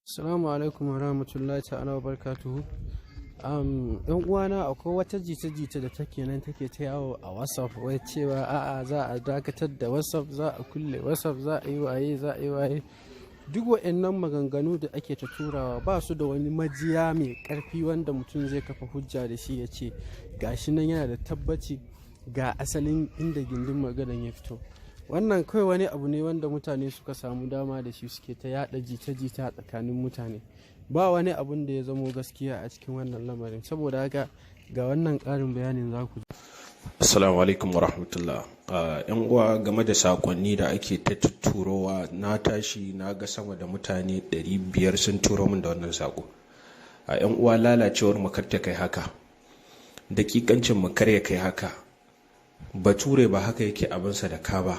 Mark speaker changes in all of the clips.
Speaker 1: Assalamu alaikum wa rahmatullahi ta'ala wa barakatuhu. Yan uwana akwai wata jita-jita da take nan take ta yawo a WhatsApp wai cewa a'a za a dakatar da WhatsApp, za a kulle WhatsApp, za a yi waye, za a yi waye. Duk waɗannan maganganu da ake ta turawa ba su da wani majiya mai ƙarfi wanda mutum zai kafa hujja da shi ya ce gashi nan yana da tabbaci ga asalin inda gindin maganan ya fito. Wannan kawai wani abu ne wanda mutane suka samu dama da shi suke ta yada jita-jita tsakanin mutane. Ba wani abun da ya zamo gaskiya a cikin wannan lamarin, saboda haka ga wannan ƙarin bayanin za ku ji.
Speaker 2: Assalamu alaikum wa rahmatullah. Yan uwa, game da sakonni da ake ta turowa, na tashi na ga sama da mutane 500 sun turo min da wannan sako. Yan uwa, lalacewar mu kar ta kai haka, dakikancin mu kar ya kai haka. Bature ba haka yake abinsa da ka ba,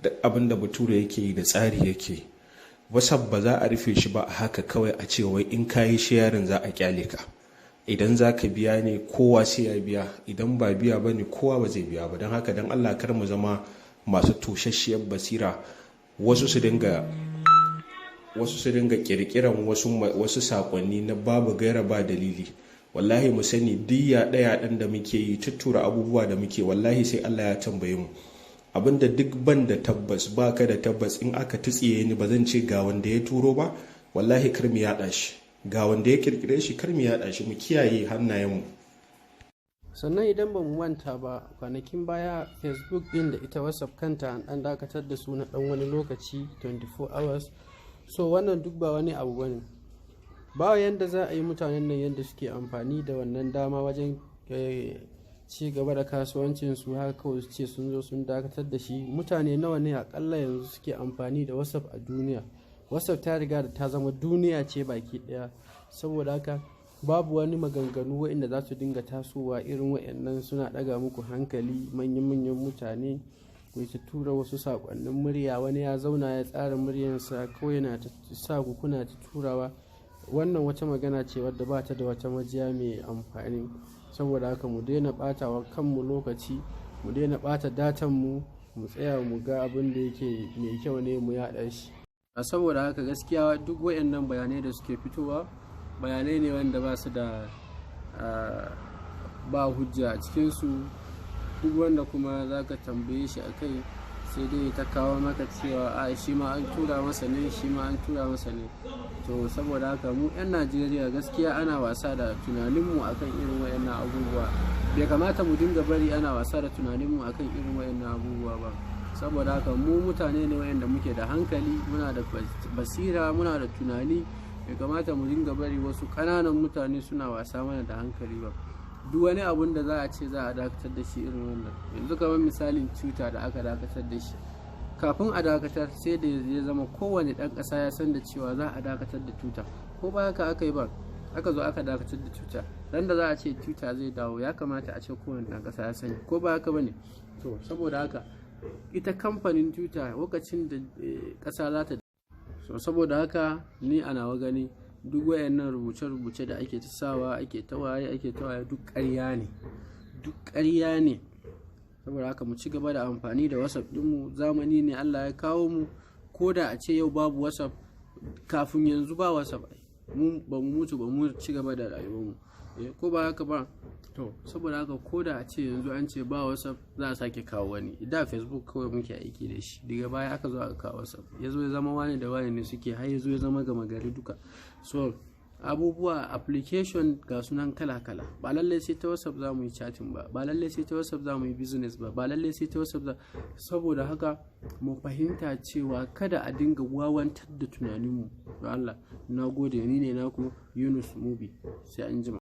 Speaker 2: duk abin da bature yake yi da tsari yake. WhatsApp ba za a rufe shi ba a haka kawai a ce wai in kayi sharing za a kyale ka. Idan za ka biya ne kowa sai ya biya, idan ba biya ba ne kowa ba zai biya ba. Don haka don Allah kar mu zama masu toshashiyar basira, wasu su dinga kirkiran wasu sakonni na babu gaira ba dalili. Wallahi mu sani duk yaɗe-yaɗen da muke yi, tuttura abubuwa da muke, wallahi sai Allah ya tambaye mu. Abinda duk ban da tabbas, ba ka da tabbas, in aka tutsiye ni ba zan ce ga wanda ya turo ba, wallahi kar mu yaɗa shi. Ga wanda ya kirkire shi kar mu yaɗa shi, mu kiyaye hannayenmu.
Speaker 1: Sannan idan ba mu manta ba, kwanakin baya Facebook din da ita WhatsApp kanta an dakatar da su na dan wani lokaci 24 hours. So wannan duk ba wani abu bane. Ba yanda za a yi mutanen nan yanda suke amfani da wannan dama wajen ci gaba da kasuwancin su, haka kawai su ce sun zo sun dakatar da shi. Mutane nawa ne akalla yanzu suke amfani da WhatsApp a duniya? WhatsApp ta riga da ta zama duniya ce baki daya, saboda haka babu wani maganganu waɗanda za su dinga tasowa irin waɗannan suna ɗaga muku hankali. Manyan mutane ku ta tura wasu saƙonnin murya, wani ya zauna ya tsara muryarsa kawai yana ta sa ku kuna ta turawa. Wannan wata magana ce wadda ba ta da wata majiya mai amfani, saboda haka mu daina ɓata wa kanmu lokaci, mu daina ɓata datan mu tsaya mu ga abin da yake mai kyau ne mu yaɗa shi. Saboda haka gaskiya duk waɗannan bayanai da suke fitowa bayanai ne wanda ba su da ba hujja a cikinsu. Duk wanda kuma za ka tambaye shi a kai sai dai ta kawo maka cewa shi ma an tura masa ne, shi ma an tura masa ne. To saboda haka mu 'yan Najeriya gaskiya ana wasa da tunaninmu akan irin waɗannan abubuwa. Bai kamata mu dinga bari ana wasa da tunaninmu akan irin waɗannan abubuwa ba. Saboda haka mu mutane ne waɗanda muke da hankali, muna da basira, muna da tunani. Bai kamata mu dinga bari wasu ƙananan mutane suna wasa mana da hankali ba. Duk wani abun da za a ce za a dakatar da shi irin wannan, yanzu kamar misalin Twitter da aka dakatar da shi, kafin a dakatar sai da ya zama kowane ɗan ƙasa ya san da cewa za a dakatar da Twitter. Ko ba haka aka yi ba, aka zo aka dakatar da Twitter. Dan da za a ce Twitter zai dawo, ya kamata a ce kowane ɗan ƙasa ya sani, ko ba haka bane? To saboda haka ita kamfanin Twitter lokacin da ƙasa za ta saboda haka ni a nawa gani duk wayannan rubuce-rubuce da ake ta sawa, ake ta waye duk ƙarya ne. Saboda haka mu ci gaba da amfani da WhatsApp ɗinmu. Zamani ne Allah ya kawo mu, ko da a ce yau babu WhatsApp, kafin yanzu ba WhatsApp, mu ba mu mutu ba, mu ci gaba da rayuwarmu, ko ba haka ba? To saboda haka ko da a ce yanzu an ce ba WhatsApp, za a sake kawo wani. Da Facebook kawai muke aiki da shi, daga baya aka zo aka kawo WhatsApp, ya zo ya zama wani da wani ne suke, har ya zo ya zama gama gari duka. So abubuwa, application ga sunan kala-kala. Ba lallai sai ta WhatsApp za mu yi chatting ba, ba lallai sai ta WhatsApp za mu yi business ba, ba lallai sai ta WhatsApp za. Saboda haka mu fahimta cewa kada a dinga wawantar da tunaninmu. Allah, na gode. Ni ne naku Yunus Mubi, sai an jima.